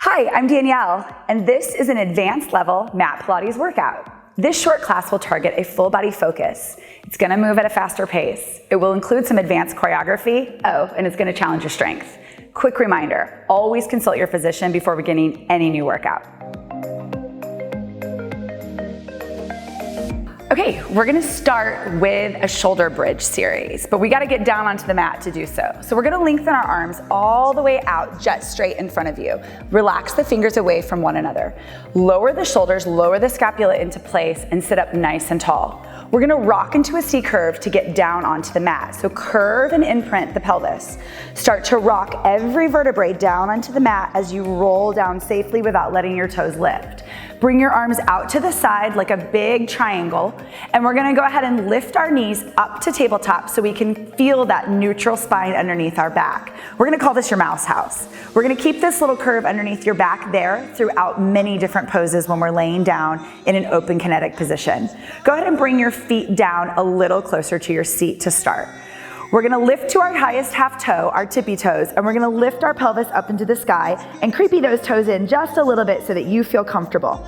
Hi, I'm Danielle, and this is an advanced level mat Pilates workout. This short class will target a full body focus. It's gonna move at a faster pace. It will include some advanced choreography, and it's gonna challenge your strength. Quick reminder, always consult your physician before beginning any new workout. Okay, we're gonna start with a shoulder bridge series, but we gotta get down onto the mat to do so. So we're gonna lengthen our arms all the way out, jet straight in front of you. Relax the fingers away from one another. Lower the shoulders, lower the scapula into place, and sit up nice and tall. We're gonna rock into a C curve to get down onto the mat. So curve and imprint the pelvis. Start to rock every vertebrae down onto the mat as you roll down safely without letting your toes lift. Bring your arms out to the side like a big triangle, and we're gonna go ahead and lift our knees up to tabletop so we can feel that neutral spine underneath our back. We're gonna call this your mouse house. We're gonna keep this little curve underneath your back there throughout many different poses when we're laying down in an open kinetic position. Go ahead and bring your feet down a little closer to your seat to start. We're gonna lift to our highest half toe, our tippy toes, and we're gonna lift our pelvis up into the sky and creepy those toes in just a little bit so that you feel comfortable.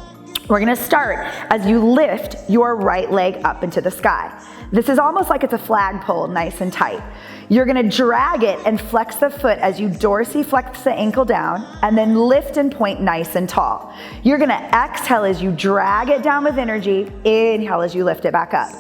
We're gonna start as you lift your right leg up into the sky. This is almost like it's a flagpole, nice and tight. You're gonna drag it and flex the foot as you dorsiflex the ankle down and then lift and point nice and tall. You're gonna exhale as you drag it down with energy, inhale as you lift it back up.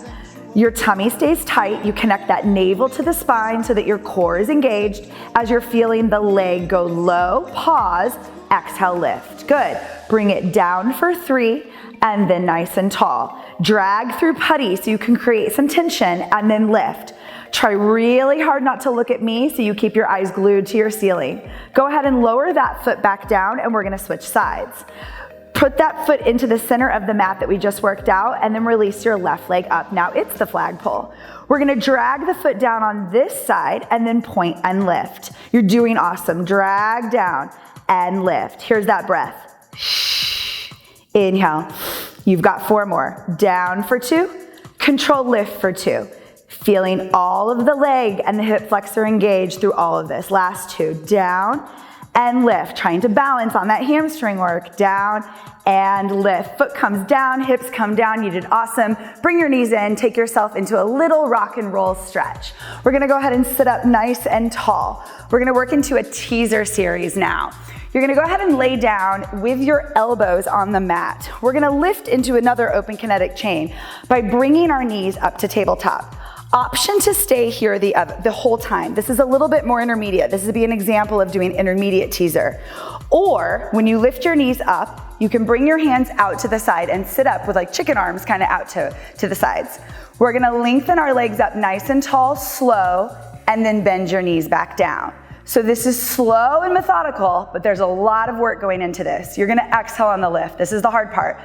Your tummy stays tight. You connect that navel to the spine so that your core is engaged. As you're feeling the leg go low, pause, exhale, lift. Good. Bring it down for 3 and then nice and tall. Drag through putty so you can create some tension and then lift. Try really hard not to look at me so you keep your eyes glued to your ceiling. Go ahead and lower that foot back down and we're gonna switch sides. Put that foot into the center of the mat that we just worked out and then release your left leg up. Now it's the flagpole. We're gonna drag the foot down on this side and then point and lift. You're doing awesome. Drag down and lift. Here's that breath. Inhale. You've got 4 more. Down for 2. Control lift for 2. Feeling all of the leg and the hip flexor engaged through all of this. Last 2. Down and lift, trying to balance on that hamstring work. Down and lift. Foot comes down, hips come down. You did awesome. Bring your knees in, take yourself into a little rock and roll stretch. We're gonna go ahead and sit up nice and tall. We're gonna work into a teaser series now. You're gonna go ahead and lay down with your elbows on the mat. We're gonna lift into another open kinetic chain by bringing our knees up to tabletop. Option to stay here the whole time. This is a little bit more intermediate. This would be an example of doing intermediate teaser. Or when you lift your knees up, you can bring your hands out to the side and sit up with like chicken arms kind of out to the sides. We're gonna lengthen our legs up nice and tall, slow, and then bend your knees back down. So this is slow and methodical, but there's a lot of work going into this. You're gonna exhale on the lift. This is the hard part.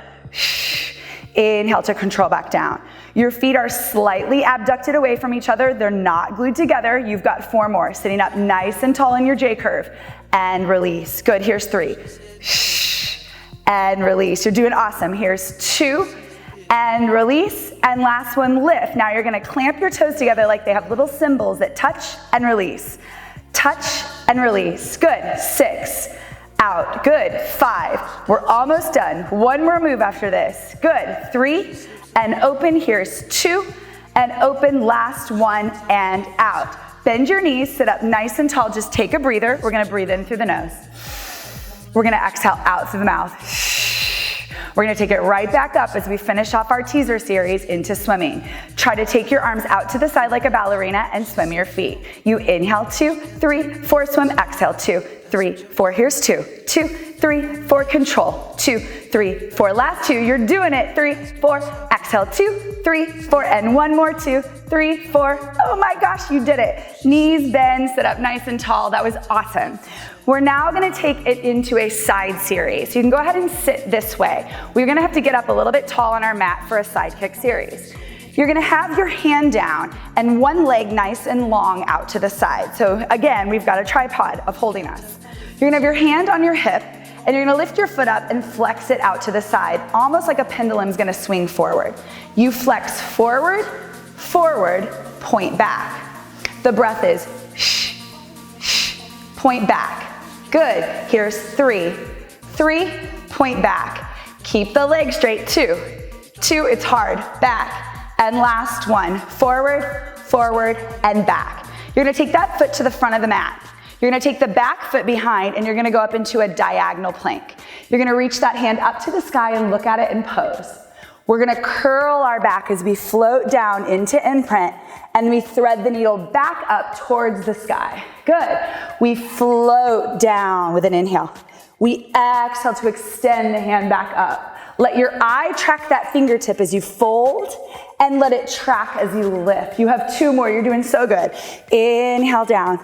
Inhale to control back down. Your feet are slightly abducted away from each other. They're not glued together. You've got 4 more. Sitting up nice and tall in your J curve. And release. Good, here's 3. And release. You're doing awesome. Here's 2. And release. And last one, lift. Now you're gonna clamp your toes together like they have little symbols that touch and release. Touch and release. Good, 6. Out, good, 5. We're almost done. 1 more move after this. Good, 3, and open. Here's 2, and open. Last 1, and out. Bend your knees, sit up nice and tall. Just take a breather. We're gonna breathe in through the nose. We're gonna exhale out through the mouth. We're gonna take it right back up as we finish off our teaser series into swimming. Try to take your arms out to the side like a ballerina and swim your feet. You inhale, 2, 3, 4, swim, exhale, 2, 3, 4, here's 2, 2, 3, 4, control, 2, 3, 4, last 2, you're doing it, 3, 4, exhale, 2, 3, 4, and 1 more, 2, 3, 4, oh my gosh, you did it. Knees bend, sit up nice and tall, that was awesome. We're now gonna take it into a side series. So you can go ahead and sit this way. We're gonna have to get up a little bit tall on our mat for a side kick series. You're gonna have your hand down and one leg nice and long out to the side. So again, we've got a tripod of holding us. You're gonna have your hand on your hip and you're gonna lift your foot up and flex it out to the side, almost like a pendulum's gonna swing forward. You flex forward, forward, point back. The breath is shh, shh, point back. Good, here's 3, 3, point back. Keep the leg straight, 2, it's hard, back. And last one, forward, forward, and back. You're gonna take that foot to the front of the mat. You're gonna take the back foot behind and you're gonna go up into a diagonal plank. You're gonna reach that hand up to the sky and look at it and pose. We're gonna curl our back as we float down into imprint and we thread the needle back up towards the sky. Good. We float down with an inhale. We exhale to extend the hand back up. Let your eye track that fingertip as you fold and let it track as you lift. You have 2 more, you're doing so good. Inhale down.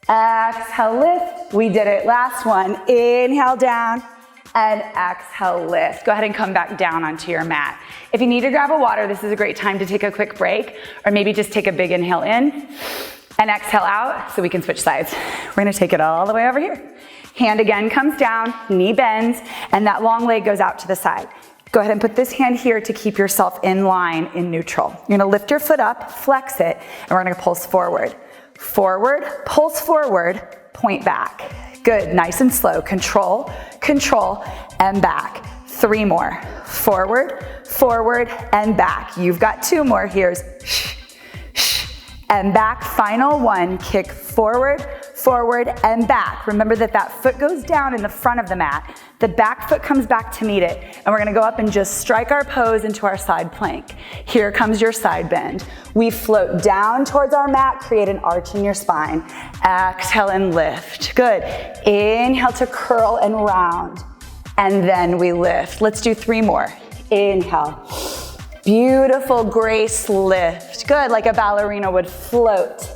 Exhale, lift. We did it. Last one. Inhale down and exhale, lift. Go ahead and come back down onto your mat. If you need to grab a water, this is a great time to take a quick break, or maybe just take a big inhale in and exhale out so we can switch sides. We're gonna take it all the way over here. Hand again comes down, knee bends, and that long leg goes out to the side. Go ahead and put this hand here to keep yourself in line in neutral. You're gonna lift your foot up, flex it, and we're gonna pulse forward. Forward, pulse forward, point back. Good, nice and slow. Control, control, and back. 3 more. Forward, forward, and back. You've got 2 more. Here's shh, shh, and back. Final one. Kick forward, forward, and back. Remember that that foot goes down in the front of the mat. The back foot comes back to meet it. And we're gonna go up and just strike our pose into our side plank. Here comes your side bend. We float down towards our mat, create an arch in your spine. Exhale and lift. Good. Inhale to curl and round. And then we lift. Let's do 3 more. Inhale. Beautiful grace lift. Good, like a ballerina would float.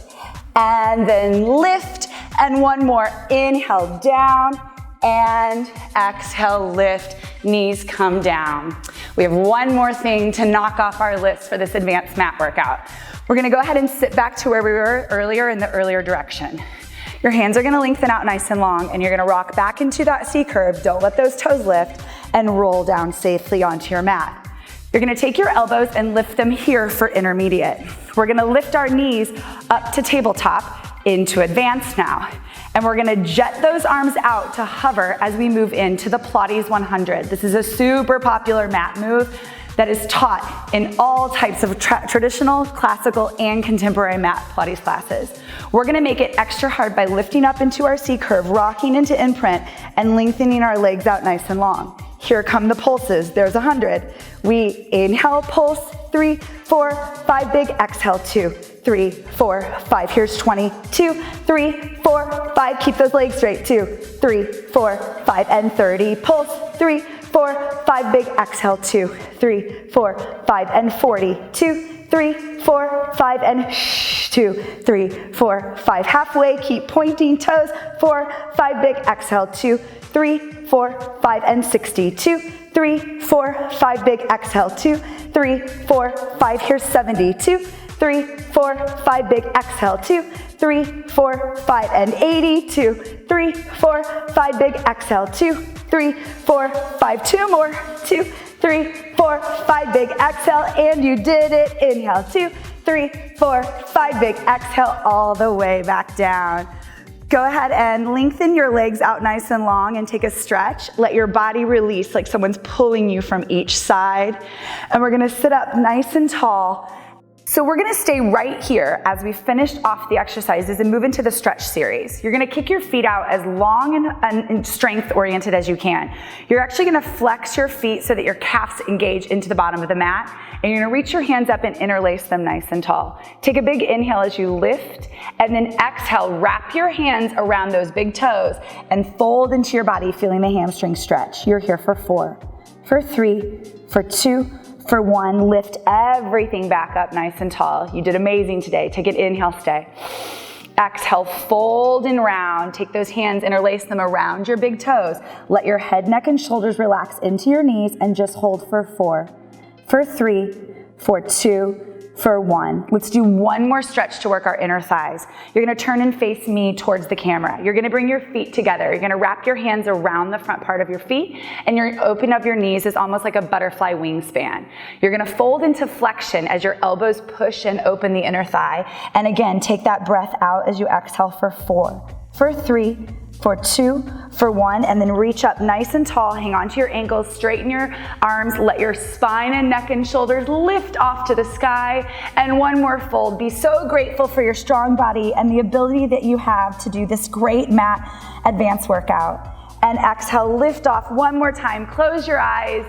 And then lift. And 1 more. Inhale down. And exhale, lift, knees come down. We have 1 more thing to knock off our list for this advanced mat workout. We're gonna go ahead and sit back to where we were earlier in the earlier direction. Your hands are gonna lengthen out nice and long and you're gonna rock back into that C curve. Don't let those toes lift and roll down safely onto your mat. You're gonna take your elbows and lift them here for intermediate. We're gonna lift our knees up to tabletop into advanced now. And we're gonna jet those arms out to hover as we move into the Pilates 100. This is a super popular mat move that is taught in all types of traditional, classical, and contemporary mat Pilates classes. We're gonna make it extra hard by lifting up into our C curve, rocking into imprint, and lengthening our legs out nice and long. Here come the pulses. There's 100. We inhale, pulse, 3, 4, 5, big, exhale, 2, 3, 4, 5. Here's 20, 2, 3, 4, 5. Keep those legs straight, 2, 3, 4, 5, and 30. Pulse, 3, 4, 5, big, exhale, 2, 3, 4, 5, and 40. 2, 3, 4, 5, and 2, 3, 4, 5. Halfway, keep pointing toes, 4, 5, big, exhale, 2, 3, 4, 5, and 60. 2, 3, 4, 5, big, exhale, 2, 3, 4, 5. Here's 70. 2, 3, 4, 5, big, exhale, 2, 3, 4, 5, and 80. 2, 3, 4, 5, big, exhale, 2, 3, 4, 5. 2 more. 2, 3, 4, 5, big, exhale, and you did it. Inhale, 2, 3, 4, 5, big, exhale, all the way back down. Go ahead and lengthen your legs out nice and long and take a stretch. Let your body release like someone's pulling you from each side. And we're gonna sit up nice and tall. So we're gonna stay right here as we finish off the exercises and move into the stretch series. You're gonna kick your feet out as long and strength oriented as you can. You're actually gonna flex your feet so that your calves engage into the bottom of the mat, and you're gonna reach your hands up and interlace them nice and tall. Take a big inhale as you lift, and then exhale, wrap your hands around those big toes and fold into your body, feeling the hamstring stretch. You're here for 4, for 3, for 2, for 1, lift everything back up nice and tall. You did amazing today. Take an inhale, stay. Exhale, fold and round. Take those hands, interlace them around your big toes. Let your head, neck, and shoulders relax into your knees and just hold for 4, for 3, for 2, for 1. Let's do 1 more stretch to work our inner thighs. You're gonna turn and face me towards the camera. You're gonna bring your feet together. You're gonna wrap your hands around the front part of your feet, and you're gonna open up your knees as almost like a butterfly wingspan. You're gonna fold into flexion as your elbows push and open the inner thigh. And again, take that breath out as you exhale for 4, for 3, for 2, for 1, and then reach up nice and tall, hang onto your ankles, straighten your arms, let your spine and neck and shoulders lift off to the sky, and 1 more fold. Be so grateful for your strong body and the ability that you have to do this great mat advanced workout. And exhale, lift off 1 more time, close your eyes.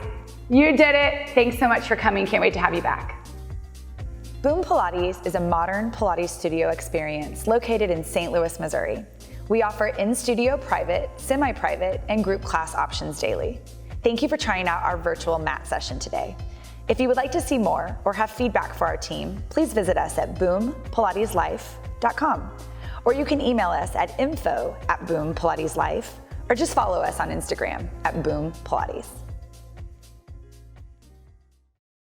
You did it. Thanks so much for coming. Can't wait to have you back. Boom Pilates is a modern Pilates studio experience located in St. Louis, Missouri. We offer in-studio private, semi-private, and group class options daily. Thank you for trying out our virtual mat session today. If you would like to see more or have feedback for our team, please visit us at boompilateslife.com. Or you can email us at info@boompilateslife, or just follow us on Instagram @boompilates.